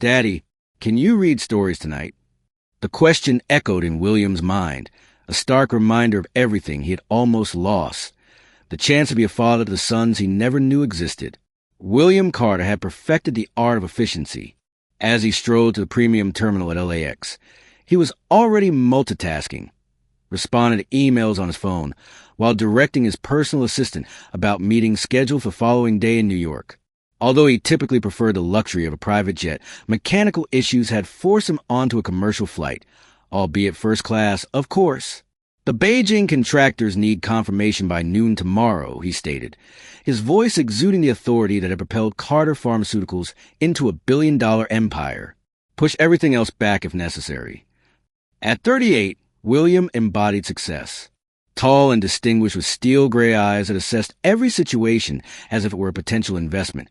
"Daddy, can you read stories tonight?" The question echoed in William's mind, a stark reminder of everything he had almost lost. The chance to be a father to the sons he never knew existed. William Carter had perfected the art of efficiency. As he strode to the premium terminal at LAX, he was already multitasking, responding to emails on his phone, while directing his personal assistant about meetings scheduled for the following day in New York. Although he typically preferred the luxury of a private jet, mechanical issues had forced him onto a commercial flight, albeit first class, of course. "The Beijing contractors need confirmation by noon tomorrow," he stated, his voice exuding the authority that had propelled Carter Pharmaceuticals into a billion-dollar empire. Push everything else back if necessary. At 38, William embodied success. Tall and distinguished with steel-gray eyes that assessed every situation as if it were a potential investment.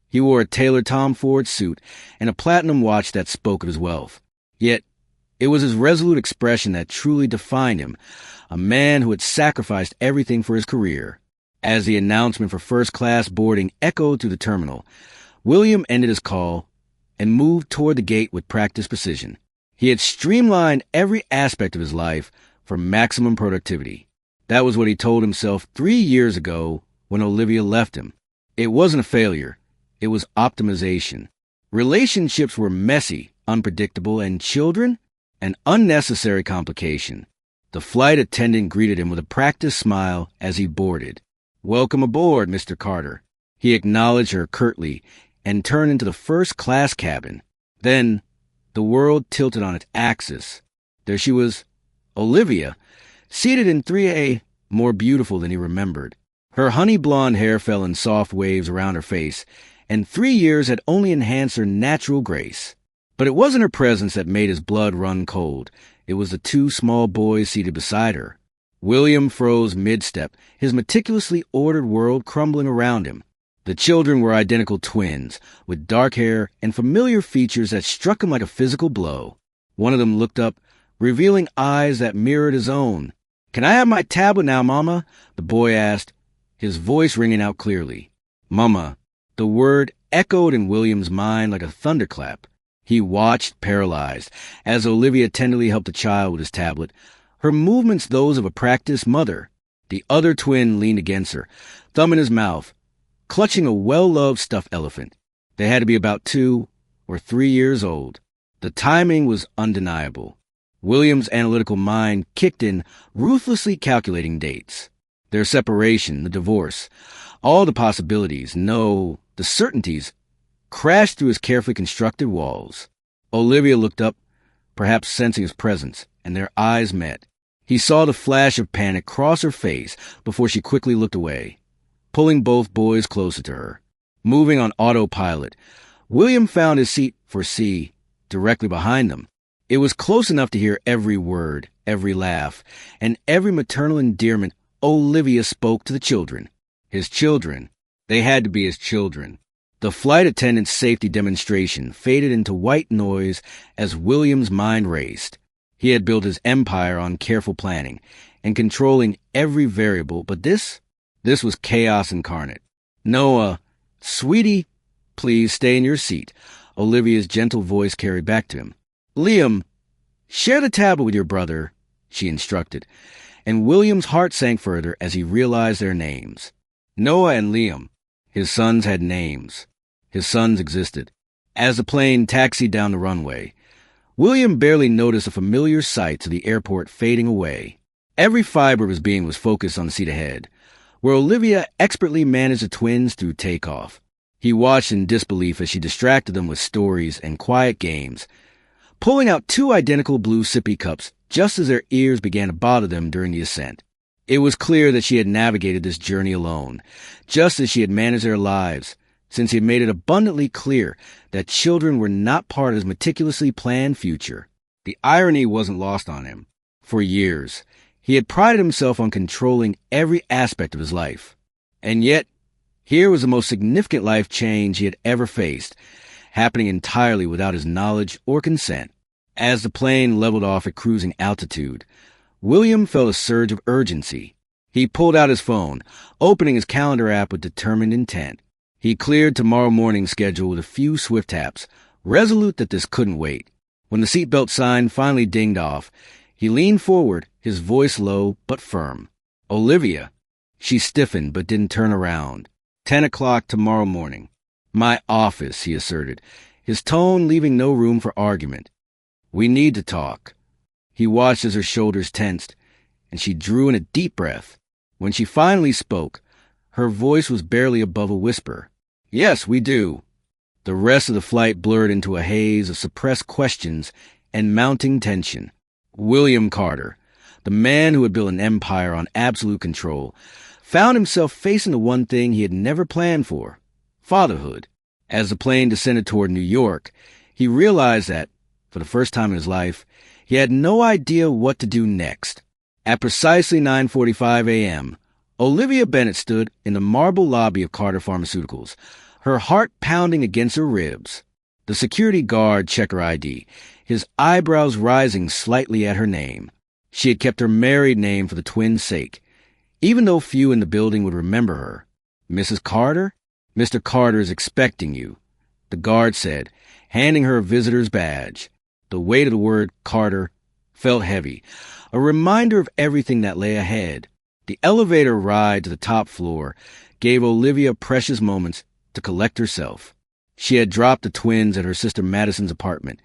He wore a tailored Tom Ford suit and a platinum watch that spoke of his wealth. Yet, it was his resolute expression that truly defined him, a man who had sacrificed everything for his career. As the announcement for first-class boarding echoed through the terminal, William ended his call and moved toward the gate with practiced precision. He had streamlined every aspect of his life for maximum productivity. That was what he told himself 3 years ago when Olivia left him. It wasn't a failure. It was optimization. Relationships were messy, unpredictable, and children? An unnecessary complication. The flight attendant greeted him with a practiced smile as he boarded. "Welcome aboard, Mr. Carter." He acknowledged her curtly and turned into the first-class cabin. Then, the world tilted on its axis. There she was, Olivia, seated in 3A, more beautiful than he remembered. Her honey-blonde hair fell in soft waves around her face, and 3 years had only enhanced her natural grace. But it wasn't her presence that made his blood run cold. It was the 2 small boys seated beside her. William froze mid-step, his meticulously ordered world crumbling around him. The children were identical twins, with dark hair and familiar features that struck him like a physical blow. One of them looked up, revealing eyes that mirrored his own. "Can I have my tablet now, Mama?" the boy asked, his voice ringing out clearly. "Mama." The word echoed in William's mind like a thunderclap. He watched, paralyzed, as Olivia tenderly helped the child with his tablet, her movements those of a practiced mother. The other twin leaned against her, thumb in his mouth, clutching a well-loved stuffed elephant. They had to be about 2 or 3 years old. The timing was undeniable. William's analytical mind kicked in, ruthlessly calculating dates. Their separation, the divorce, all the possibilities, no, the certainties, crashed through his carefully constructed walls. Olivia looked up, perhaps sensing his presence, and their eyes met. He saw the flash of panic cross her face before she quickly looked away, pulling both boys closer to her. Moving on autopilot, William found his seat for C, directly behind them. It was close enough to hear every word, every laugh, and every maternal endearment Olivia spoke to the children. His children. They had to be his children. The flight attendant's safety demonstration faded into white noise as William's mind raced. He had built his empire on careful planning and controlling every variable, but this was chaos incarnate. "Noah, sweetie, please stay in your seat," Olivia's gentle voice carried back to him. "Liam, share the tablet with your brother," she instructed, and William's heart sank further as he realized their names. Noah and Liam. His sons had names. His sons existed. As the plane taxied down the runway, William barely noticed a familiar sight to the airport fading away. Every fiber of his being was focused on the seat ahead, where Olivia expertly managed the twins through takeoff. He watched in disbelief as she distracted them with stories and quiet games, pulling out 2 identical blue sippy cups just as their ears began to bother them during the ascent. It was clear that she had navigated this journey alone, just as she had managed their lives, since he had made it abundantly clear that children were not part of his meticulously planned future. The irony wasn't lost on him. For years, he had prided himself on controlling every aspect of his life. And yet, here was the most significant life change he had ever faced, happening entirely without his knowledge or consent. As the plane leveled off at cruising altitude, William felt a surge of urgency. He pulled out his phone, opening his calendar app with determined intent. He cleared tomorrow morning's schedule with a few swift taps, resolute that this couldn't wait. When the seatbelt sign finally dinged off, he leaned forward, his voice low but firm. "Olivia." She stiffened but didn't turn around. 10 o'clock tomorrow morning. "My office," he asserted, his tone leaving no room for argument. "We need to talk." He watched as her shoulders tensed, and she drew in a deep breath. When she finally spoke, her voice was barely above a whisper. "Yes, we do." The rest of the flight blurred into a haze of suppressed questions and mounting tension. William Carter, the man who had built an empire on absolute control, found himself facing the one thing he had never planned for: fatherhood. As the plane descended toward New York, he realized that, for the first time in his life, he had no idea what to do next. At precisely 9:45 a.m., Olivia Bennett stood in the marble lobby of Carter Pharmaceuticals, her heart pounding against her ribs. The security guard checked her ID, his eyebrows rising slightly at her name. She had kept her married name for the twins' sake, even though few in the building would remember her. "Mrs. Carter? Mr. Carter is expecting you," the guard said, handing her a visitor's badge. The weight of the word Carter felt heavy, a reminder of everything that lay ahead. The elevator ride to the top floor gave Olivia precious moments to collect herself. She had dropped the twins at her sister Madison's apartment,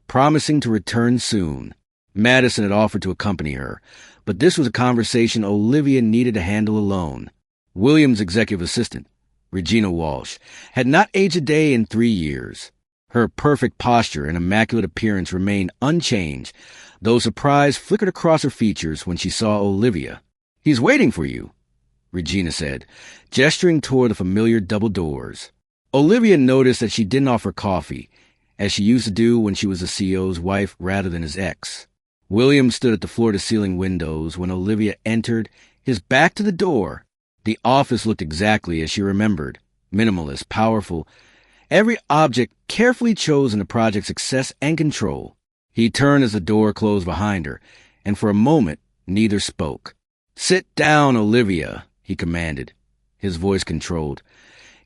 promising to return soon. Madison had offered to accompany her, but this was a conversation Olivia needed to handle alone. William's executive assistant, Regina Walsh, had not aged a day in 3 years. Her perfect posture and immaculate appearance remained unchanged, though surprise flickered across her features when she saw Olivia. "He's waiting for you," Regina said, gesturing toward the familiar double doors. Olivia noticed that she didn't offer coffee, as she used to do when she was the CEO's wife rather than his ex. William stood at the floor-to-ceiling windows when Olivia entered, his back to the door. The office looked exactly as she remembered, minimalist, powerful, every object carefully chosen to project success and control. He turned as the door closed behind her, and for a moment neither spoke. "Sit down, Olivia," he commanded, his voice controlled.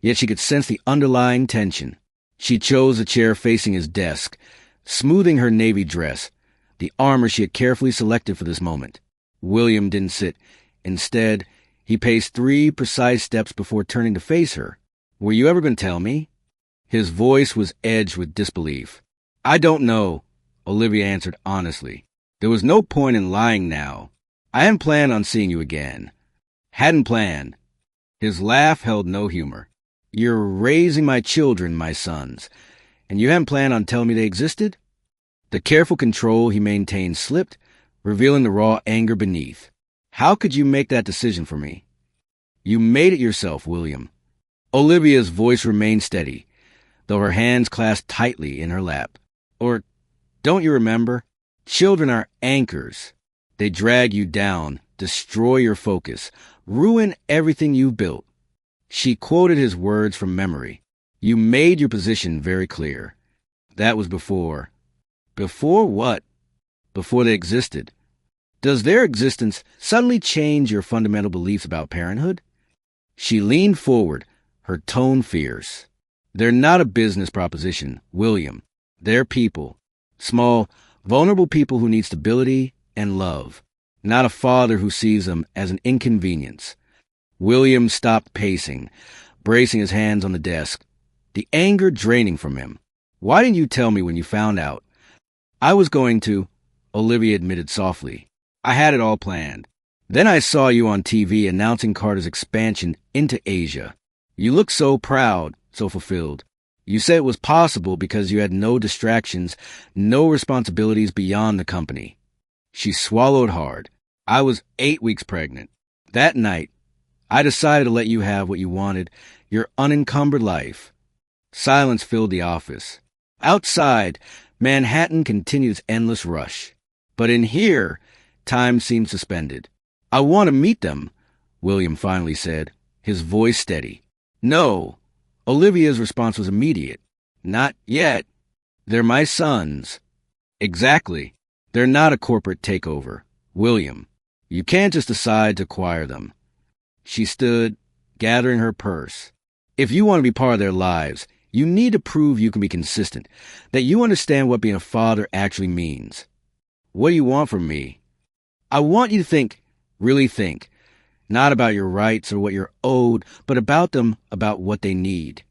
Yet she could sense the underlying tension. She chose a chair facing his desk, smoothing her navy dress, the armor she had carefully selected for this moment. William didn't sit. Instead, he paced 3 precise steps before turning to face her. "Were you ever going to tell me?" His voice was edged with disbelief. "I don't know," Olivia answered honestly. "There was no point in lying now. I hadn't planned on seeing you again. Hadn't planned." His laugh held no humor. "You're raising my children, my sons, and you hadn't planned on telling me they existed?" The careful control he maintained slipped, revealing the raw anger beneath. "How could you make that decision for me?" "You made it yourself, William." Olivia's voice remained steady, though her hands clasped tightly in her lap. "Or, don't you remember? Children are anchors. They drag you down, destroy your focus, ruin everything you've built." She quoted his words from memory. "You made your position very clear. That was before." "Before what?" "Before they existed. Does their existence suddenly change your fundamental beliefs about parenthood?" She leaned forward, her tone fierce. "They're not a business proposition, William. They're people. Small, vulnerable people who need stability and love. Not a father who sees them as an inconvenience." William stopped pacing, bracing his hands on the desk, the anger draining from him. "Why didn't you tell me when you found out?" "I was going to," Olivia admitted softly. "I had it all planned. Then I saw you on TV announcing Carter's expansion into Asia. You looked so proud, so fulfilled. You said it was possible because you had no distractions, no responsibilities beyond the company." She swallowed hard. "I was 8 weeks pregnant. That night, I decided to let you have what you wanted, your unencumbered life." Silence filled the office. Outside, Manhattan continued its endless rush. But in here, time seemed suspended. "I want to meet them," William finally said, his voice steady. "No." Olivia's response was immediate. "Not yet. They're my sons." "Exactly. They're not a corporate takeover, William. You can't just decide to acquire them." She stood, gathering her purse. "If you want to be part of their lives, You need to prove you can be consistent, that you understand what being a father actually means. What do you want from me? I want you to think, really think, not about your rights or what you're owed, but about them, about what they need.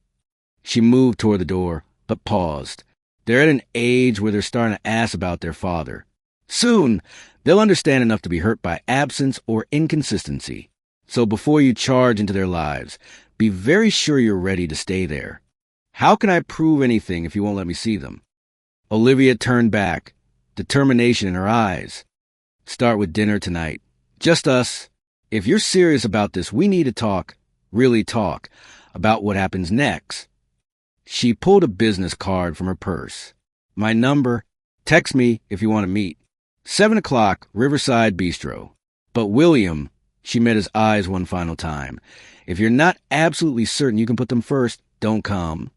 She moved toward the door, but paused. They're at an age where they're starting to ask about their father. Soon, they'll understand enough to be hurt by absence or inconsistency. So before you charge into their lives, be very sure you're ready to stay there. How can I prove anything if you won't let me see them? Olivia turned back, determination in her eyes. Start with dinner tonight. Just us. If you're serious about this, we need to talk, really talk, about what happens next. She pulled a business card from her purse. My number. Text me if you want to meet. 7 o'clock, Riverside Bistro. But William, she met his eyes one final time. If you're not absolutely certain you can put them first, don't come.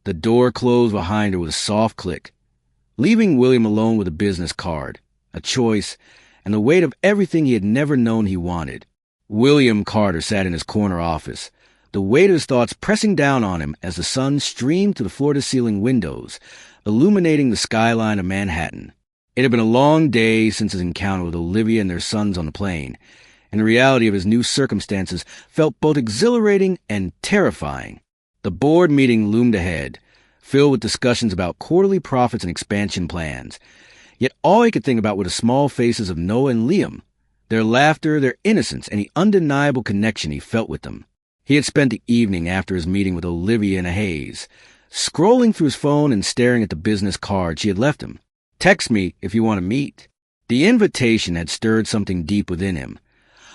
The door closed behind her with a soft click, leaving William alone with a business card, a choice, and the weight of everything he had never known he wanted. William Carter sat in his corner office, the weight of his thoughts pressing down on him as the sun streamed through the floor-to-ceiling windows, illuminating the skyline of Manhattan. It had been a long day since his encounter with Olivia and their sons on the plane, and the reality of his new circumstances felt both exhilarating and terrifying. The board meeting loomed ahead, filled with discussions about quarterly profits and expansion plans. Yet all he could think about were the small faces of Noah and Liam, their laughter, their innocence, and the undeniable connection he felt with them. He had spent the evening after his meeting with Olivia in a haze, scrolling through his phone and staring at the business card she had left him. Text me if you want to meet. The invitation had stirred something deep within him,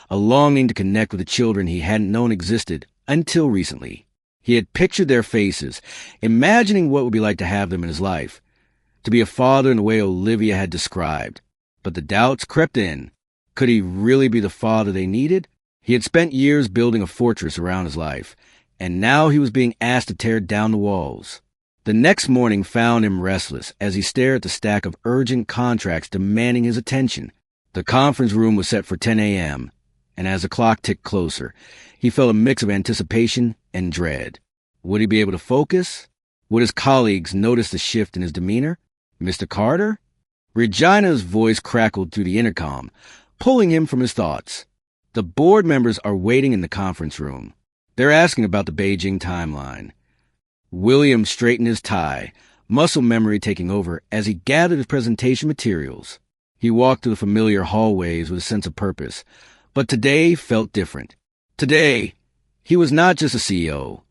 a longing to connect with the children he hadn't known existed until recently. He had pictured their faces, imagining what it would be like to have them in his life, to be a father in the way Olivia had described. But the doubts crept in. Could he really be the father they needed? He had spent years building a fortress around his life, and now he was being asked to tear down the walls. The next morning found him restless as he stared at the stack of urgent contracts demanding his attention. The conference room was set for 10 a.m., and as the clock ticked closer, he felt a mix of anticipation and dread. Would he be able to focus? Would his colleagues notice the shift in his demeanor? Mr. Carter? Regina's voice crackled through the intercom, pulling him from his thoughts. The board members are waiting in the conference room. They're asking about the Beijing timeline. William straightened his tie, muscle memory taking over as he gathered his presentation materials. He walked through the familiar hallways with a sense of purpose, but today felt different. Today, he was not just a CEO.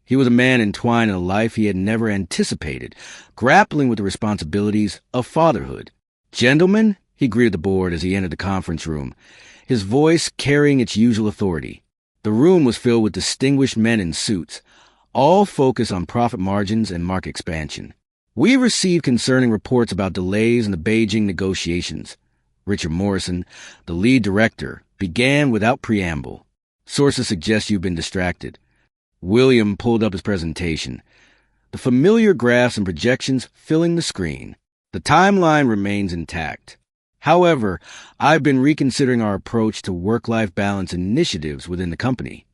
He was a man entwined in a life he had never anticipated, grappling with the responsibilities of fatherhood. Gentlemen, he greeted the board as he entered the conference room, his voice carrying its usual authority. The room was filled with distinguished men in suits, all focused on profit margins and market expansion. We received concerning reports about delays in the Beijing negotiations. Richard Morrison, the lead director, began without preamble. Sources suggest you've been distracted. William pulled up his presentation, the familiar graphs and projections filling the screen. The timeline remains intact. However, I've been reconsidering our approach to work-life balance initiatives within the company.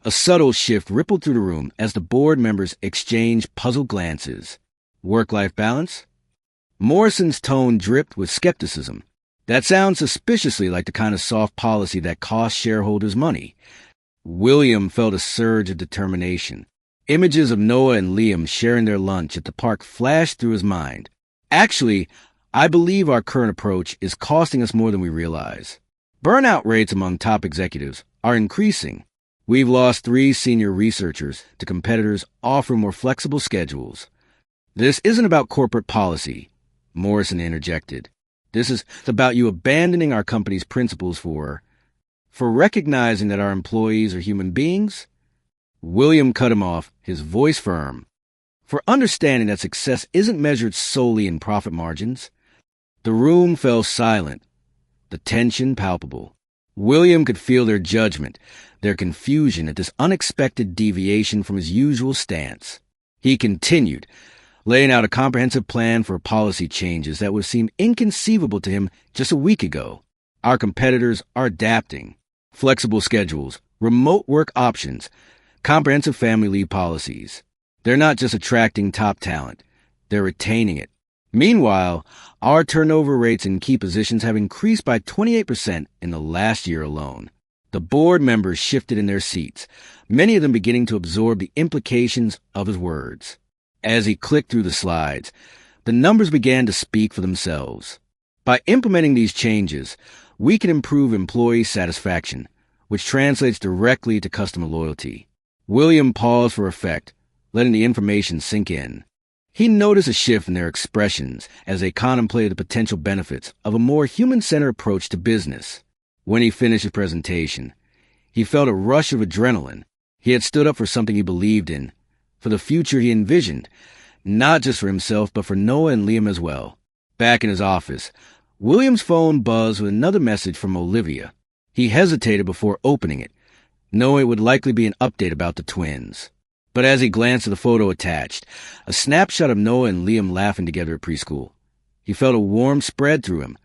A subtle shift rippled through the room as the board members exchanged puzzled glances. Work-life balance? Morrison's tone dripped with skepticism. That sounds suspiciously like the kind of soft policy that costs shareholders money. William felt a surge of determination. Images of Noah and Liam sharing their lunch at the park flashed through his mind. Actually, I believe our current approach is costing us more than we realize. Burnout rates among top executives are increasing. We've lost 3 senior researchers to competitors offering more flexible schedules. This isn't about corporate policy, Morrison interjected. This is about you abandoning our company's principles for recognizing that our employees are human beings. William cut him off, his voice firm. For understanding that success isn't measured solely in profit margins. The room fell silent, the tension palpable. William could feel their judgment, their confusion at this unexpected deviation from his usual stance. He continued, laying out a comprehensive plan for policy changes that would seem inconceivable to him just a week ago. Our competitors are adapting. Flexible schedules, remote work options, comprehensive family leave policies. They're not just attracting top talent, they're retaining it. Meanwhile, our turnover rates in key positions have increased by 28% in the last year alone. The board members shifted in their seats, many of them beginning to absorb the implications of his words. As he clicked through the slides, the numbers began to speak for themselves. By implementing these changes, we can improve employee satisfaction, which translates directly to customer loyalty. William paused for effect, letting the information sink in. He noticed a shift in their expressions as they contemplated the potential benefits of a more human-centered approach to business. When he finished his presentation, he felt a rush of adrenaline. He had stood up for something he believed in, for the future he envisioned, not just for himself, but for Noah and Liam as well. Back in his office, William's phone buzzed with another message from Olivia. He hesitated before opening it, knowing it would likely be an update about the twins. But as he glanced at the photo attached, a snapshot of Noah and Liam laughing together at preschool, he felt a warmth spread through him,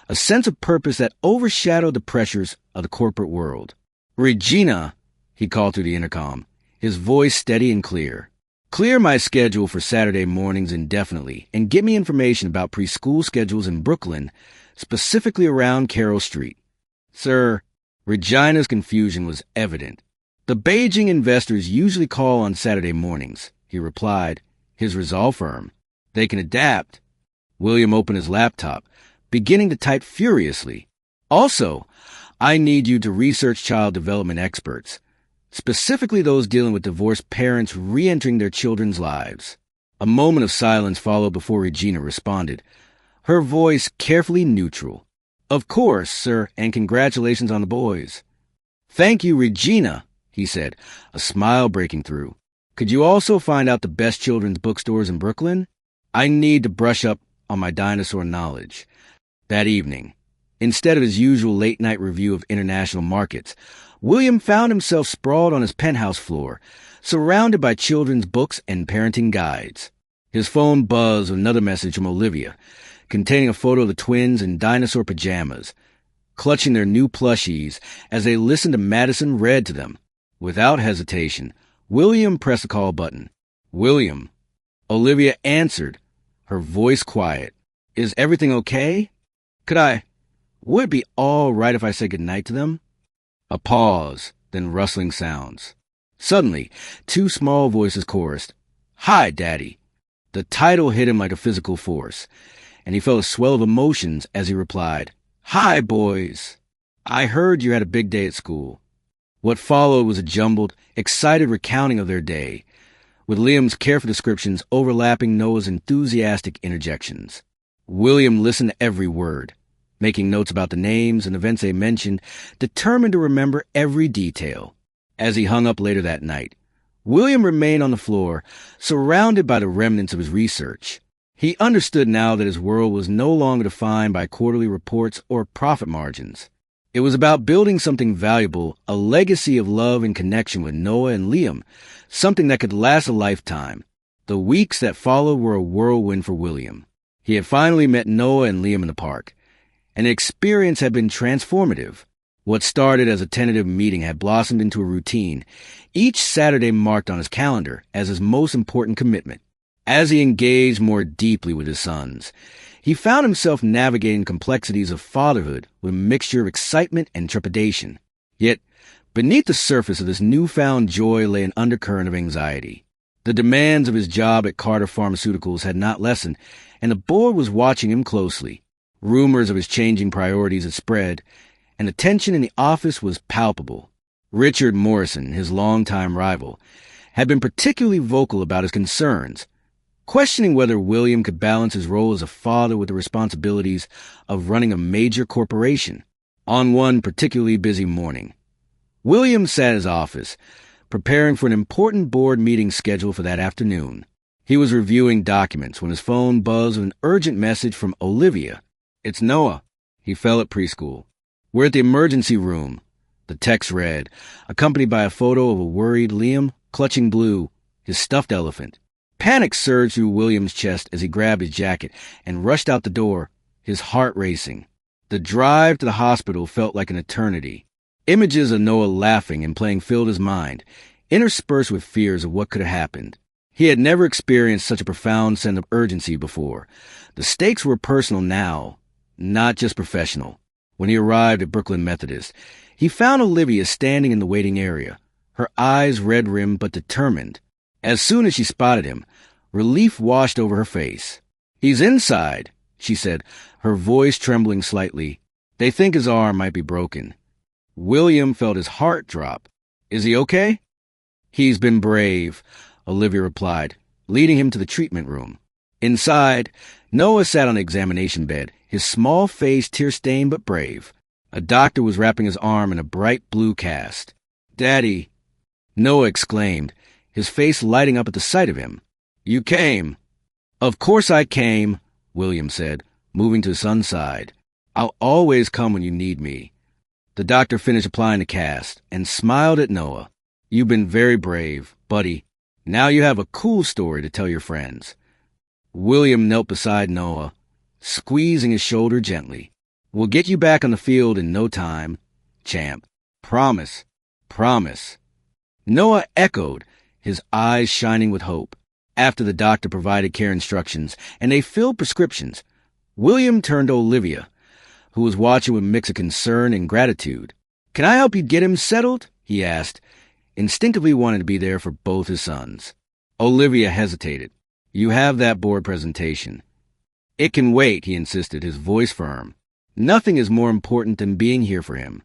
a sense of purpose that overshadowed the pressures of the corporate world. "Regina," he called through the intercom, his voice steady and clear. "Clear my schedule for Saturday mornings indefinitely and get me information about preschool schedules in Brooklyn, specifically around Carroll Street." "Sir," Regina's confusion was evident. "The Beijing investors usually call on Saturday mornings," he replied, his resolve firm. "They can adapt." William opened his laptop, beginning to type furiously. "Also, I need you to research child development experts, specifically those dealing with divorced parents re-entering their children's lives." A moment of silence followed before Regina responded, her voice carefully neutral. "Of course, sir, and congratulations on the boys." "Thank you, Regina," he said, a smile breaking through. "Could you also find out the best children's bookstores in Brooklyn? I need to brush up on my dinosaur knowledge." That evening, instead of his usual late-night review of international markets, William found himself sprawled on his penthouse floor, surrounded by children's books and parenting guides. His phone buzzed with another message from Olivia, containing a photo of the twins in dinosaur pajamas, clutching their new plushies as they listened to Madison read to them. Without hesitation, William pressed the call button. "William." Olivia answered, her voice quiet. "Is everything okay? Would it be all right if I said goodnight to them?" A pause, then rustling sounds. Suddenly, two small voices chorused, "Hi, Daddy." The title hit him like a physical force, and he felt a swell of emotions as he replied, "Hi, boys. I heard you had a big day at school." What followed was a jumbled, excited recounting of their day, with Liam's careful descriptions overlapping Noah's enthusiastic interjections. William listened to every word, making notes about the names and events they mentioned, determined to remember every detail. As he hung up later that night, William remained on the floor, surrounded by the remnants of his research. He understood now that his world was no longer defined by quarterly reports or profit margins. It was about building something valuable, a legacy of love and connection with Noah and Liam, something that could last a lifetime. The weeks that followed were a whirlwind for William. He had finally met Noah and Liam in the park, and the experience had been transformative. What started as a tentative meeting had blossomed into a routine, each Saturday marked on his calendar as his most important commitment. As he engaged more deeply with his sons, he found himself navigating complexities of fatherhood with a mixture of excitement and trepidation. Yet, beneath the surface of this newfound joy lay an undercurrent of anxiety. The demands of his job at Carter Pharmaceuticals had not lessened, and the board was watching him closely. Rumors of his changing priorities had spread, and the tension in the office was palpable. Richard Morrison, his longtime rival, had been particularly vocal about his concerns, questioning whether William could balance his role as a father with the responsibilities of running a major corporation. On one particularly busy morning, William sat in his office, preparing for an important board meeting scheduled for that afternoon. He was reviewing documents when his phone buzzed with an urgent message from Olivia. "It's Noah." He fell at preschool. "We're at the emergency room," the text read, accompanied by a photo of a worried Liam clutching Blue, his stuffed elephant. Panic surged through William's chest as he grabbed his jacket and rushed out the door, his heart racing. The drive to the hospital felt like an eternity. Images of Noah laughing and playing filled his mind, interspersed with fears of what could have happened. He had never experienced such a profound sense of urgency before. The stakes were personal now, not just professional. When he arrived at Brooklyn Methodist, he found Olivia standing in the waiting area, her eyes red-rimmed but determined. As soon as she spotted him, relief washed over her face. "He's inside," she said, her voice trembling slightly. "They think his arm might be broken." William felt his heart drop. "Is he okay?" "He's been brave," Olivia replied, leading him to the treatment room. Inside, Noah sat on the examination bed, his small face tear-stained but brave. A doctor was wrapping his arm in a bright blue cast. "Daddy," Noah exclaimed, his face lighting up at the sight of him. "You came." "Of course I came," William said, moving to his son's side. "I'll always come when you need me." The doctor finished applying the cast and smiled at Noah. "You've been very brave, buddy. Now you have a cool story to tell your friends." William knelt beside Noah, squeezing his shoulder gently. "We'll get you back on the field in no time, champ. Promise. Promise." Noah echoed, his eyes shining with hope. After the doctor provided care instructions and they filled prescriptions, William turned to Olivia, who was watching with a mix of concern and gratitude. "Can I help you get him settled?" he asked, instinctively wanting to be there for both his sons. Olivia hesitated. "You have that board presentation." "It can wait," he insisted, his voice firm. "Nothing is more important than being here for him."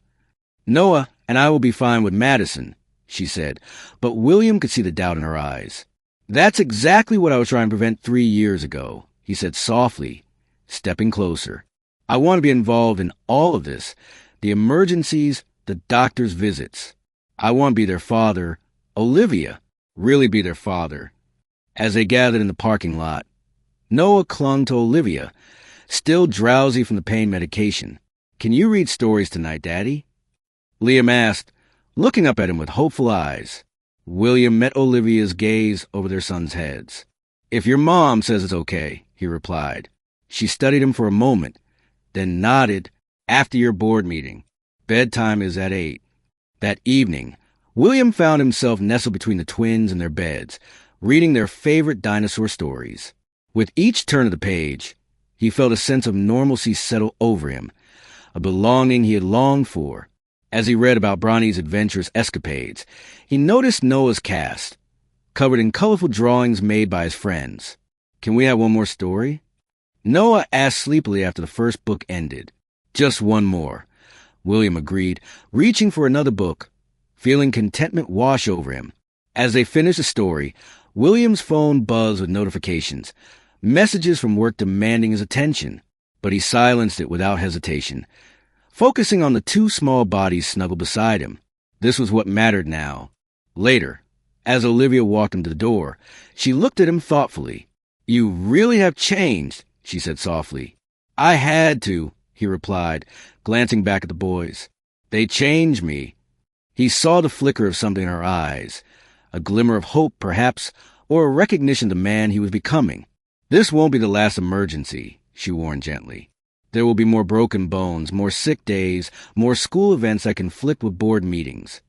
"Noah and I will be fine with Madison," she said, but William could see the doubt in her eyes. "That's exactly what I was trying to prevent 3 years ago," he said softly, stepping closer. "I want to be involved in all of this, the emergencies, the doctor's visits. I want to be their father, Olivia, really be their father." As they gathered in the parking lot, Noah clung to Olivia, still drowsy from the pain medication. "Can you read stories tonight, Daddy?" Liam asked, looking up at him with hopeful eyes. William met Olivia's gaze over their sons' heads. "If your mom says it's okay," he replied. She studied him for a moment, then nodded. "After your board meeting. Bedtime is at 8. That evening, William found himself nestled between the twins in their beds, reading their favorite dinosaur stories. With each turn of the page, he felt a sense of normalcy settle over him, a belonging he had longed for. As he read about Bronny's adventurous escapades, he noticed Noah's cast, covered in colorful drawings made by his friends. "Can we have one more story?" Noah asked sleepily after the first book ended. "Just one more," William agreed, reaching for another book, feeling contentment wash over him. As they finished the story, William's phone buzzed with notifications, messages from work demanding his attention, but he silenced it without hesitation, focusing on the two small bodies snuggled beside him. This was what mattered now. Later, as Olivia walked him to the door, she looked at him thoughtfully. "You really have changed," she said softly. "I had to," he replied, glancing back at the boys. "They changed me." He saw the flicker of something in her eyes, a glimmer of hope, perhaps, or a recognition of the man he was becoming. "This won't be the last emergency," she warned gently. "There will be more broken bones, more sick days, more school events that conflict with board meetings."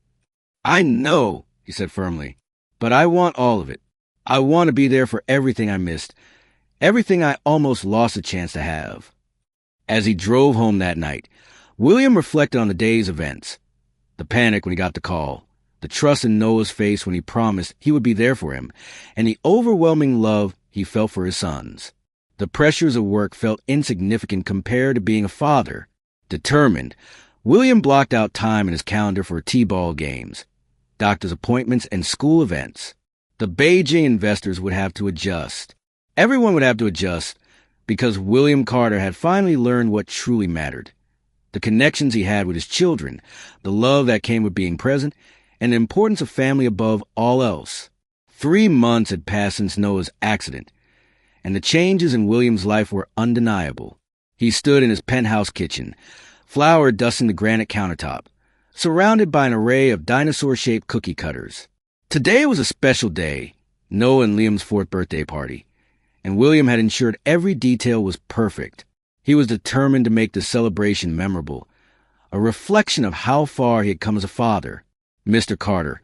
"I know," he said firmly, "but I want all of it. I want to be there for everything I missed, everything I almost lost a chance to have." As he drove home that night, William reflected on the day's events. The panic when he got the call, the trust in Noah's face when he promised he would be there for him, and the overwhelming love he felt for his sons. The pressures of work felt insignificant compared to being a father. Determined, William blocked out time in his calendar for T-ball games, doctor's appointments, and school events. The Beijing investors would have to adjust. Everyone would have to adjust because William Carter had finally learned what truly mattered. The connections he had with his children, the love that came with being present, and the importance of family above all else. 3 months had passed since Noah's accident, and the changes in William's life were undeniable. He stood in his penthouse kitchen, flour dusting the granite countertop, surrounded by an array of dinosaur-shaped cookie cutters. Today was a special day, Noah and Liam's 4th birthday party, and William had ensured every detail was perfect. He was determined to make the celebration memorable, a reflection of how far he had come as a father. "Mr. Carter,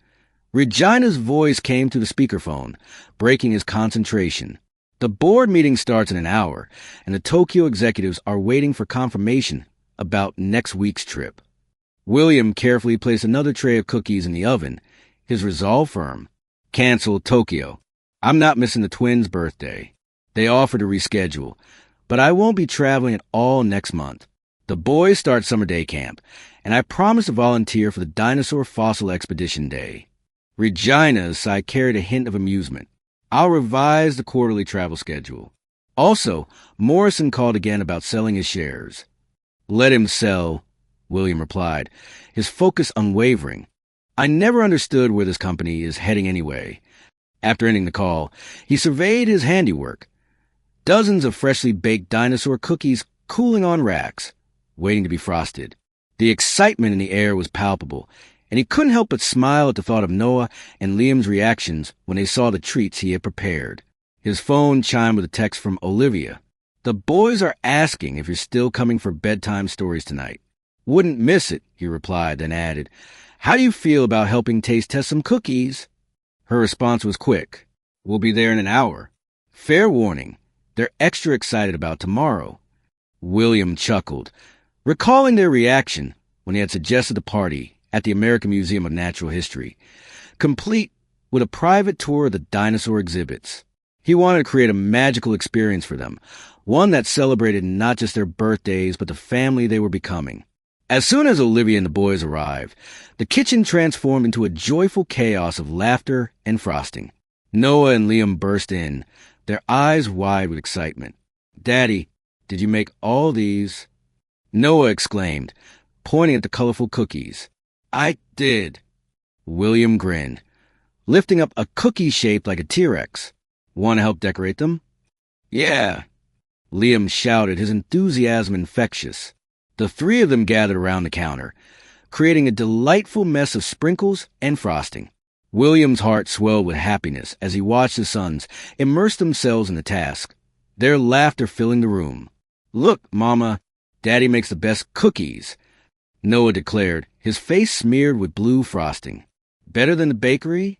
Regina's voice came through the speakerphone, breaking his concentration. The board meeting starts in an hour, and the Tokyo executives are waiting for confirmation about next week's trip. William carefully placed another tray of cookies in the oven, his resolve firm. Cancel Tokyo. I'm not missing the twins' birthday. They offered to reschedule, but I won't be traveling at all next month. The boys start summer day camp, and I promise to volunteer for the dinosaur fossil expedition day. Regina's sigh carried a hint of amusement. I'll revise the quarterly travel schedule. Also, Morrison called again about selling his shares. Let him sell, William replied, his focus unwavering. I never understood where this company is heading anyway. After ending the call, he surveyed his handiwork. Dozens of freshly baked dinosaur cookies cooling on racks, waiting to be frosted. The excitement in the air was palpable, and he couldn't help but smile at the thought of Noah and Liam's reactions when they saw the treats he had prepared. His phone chimed with a text from Olivia. The boys are asking if you're still coming for bedtime stories tonight. Wouldn't miss it, he replied, then added, How do you feel about helping taste test some cookies? Her response was quick. We'll be there in an hour. Fair warning, they're extra excited about tomorrow. William chuckled, recalling their reaction when he had suggested the party at the American Museum of Natural History, complete with a private tour of the dinosaur exhibits. He wanted to create a magical experience for them, one that celebrated not just their birthdays, but the family they were becoming. As soon as Olivia and the boys arrived, the kitchen transformed into a joyful chaos of laughter and frosting. Noah and Liam burst in, their eyes wide with excitement. Daddy, did you make all these? Noah exclaimed, pointing at the colorful cookies. I did. William grinned, lifting up a cookie shaped like a T-Rex. Want to help decorate them? Yeah. Liam shouted, his enthusiasm infectious. The three of them gathered around the counter, creating a delightful mess of sprinkles and frosting. William's heart swelled with happiness as he watched his sons immerse themselves in the task, their laughter filling the room. Look, Mama, Daddy makes the best cookies, Noah declared, his face smeared with blue frosting. Better than the bakery?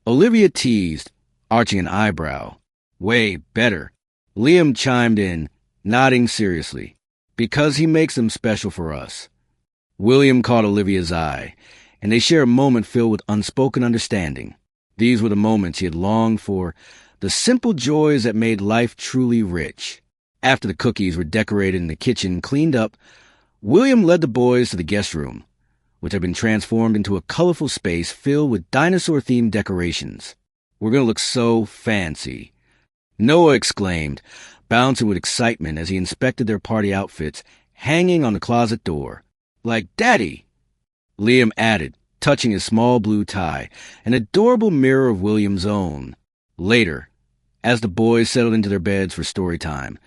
Olivia teased, arching an eyebrow. Way better. Liam chimed in, nodding seriously. Because he makes them special for us. William caught Olivia's eye, and they shared a moment filled with unspoken understanding. These were the moments he had longed for, the simple joys that made life truly rich. After the cookies were decorated and the kitchen cleaned up, William led the boys to the guest room, which had been transformed into a colorful space filled with dinosaur-themed decorations. We're going to look so fancy, Noah exclaimed, bouncing with excitement as he inspected their party outfits hanging on the closet door. Like Daddy, Liam added, touching his small blue tie, an adorable mirror of William's own. Later, as the boys settled into their beds for story time,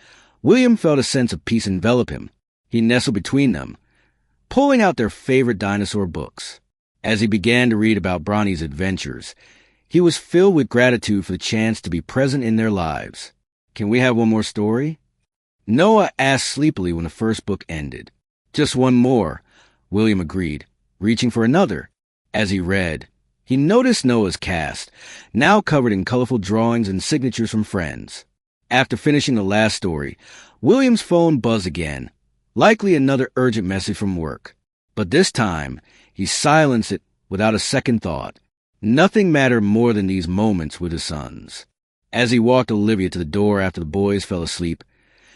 William felt a sense of peace envelop him. He nestled between them, pulling out their favorite dinosaur books. As he began to read about Bronny's adventures, he was filled with gratitude for the chance to be present in their lives. Can we have one more story? Noah asked sleepily when the first book ended. Just one more, William agreed, reaching for another. As he read, he noticed Noah's cast, now covered in colorful drawings and signatures from friends. After finishing the last story, William's phone buzzed again, likely another urgent message from work. But this time, he silenced it without a second thought. Nothing mattered more than these moments with his sons. As he walked Olivia to the door after the boys fell asleep,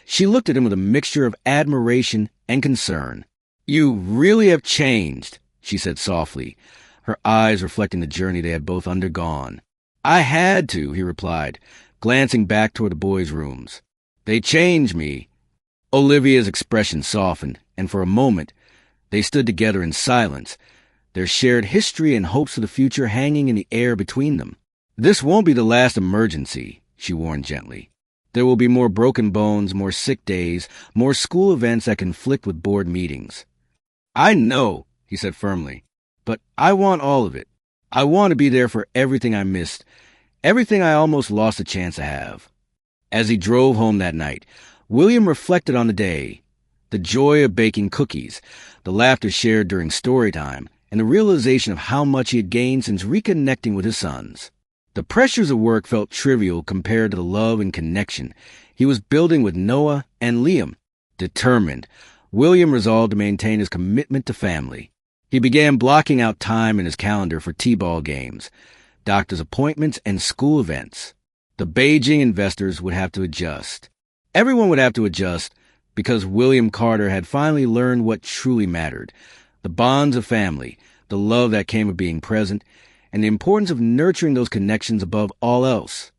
she looked at him with a mixture of admiration and concern. You really have changed, she said softly, her eyes reflecting the journey they had both undergone. I had to, he replied, glancing back toward the boys' rooms. They changed me. Olivia's expression softened, and for a moment, they stood together in silence, their shared history and hopes for the future hanging in the air between them. This won't be the last emergency, she warned gently. There will be more broken bones, more sick days, more school events that conflict with board meetings. I know, he said firmly, but I want all of it. I want to be there for everything I missed, everything I almost lost a chance to have. As he drove home that night, William reflected on the day, the joy of baking cookies, the laughter shared during story time, and the realization of how much he had gained since reconnecting with his sons. The pressures of work felt trivial compared to the love and connection he was building with Noah and Liam. Determined, William resolved to maintain his commitment to family. He began blocking out time in his calendar for T-ball games, doctor's appointments, and school events. The Beijing investors would have to adjust. Everyone would have to adjust because William Carter had finally learned what truly mattered: the bonds of family, the love that came of being present, and the importance of nurturing those connections above all else.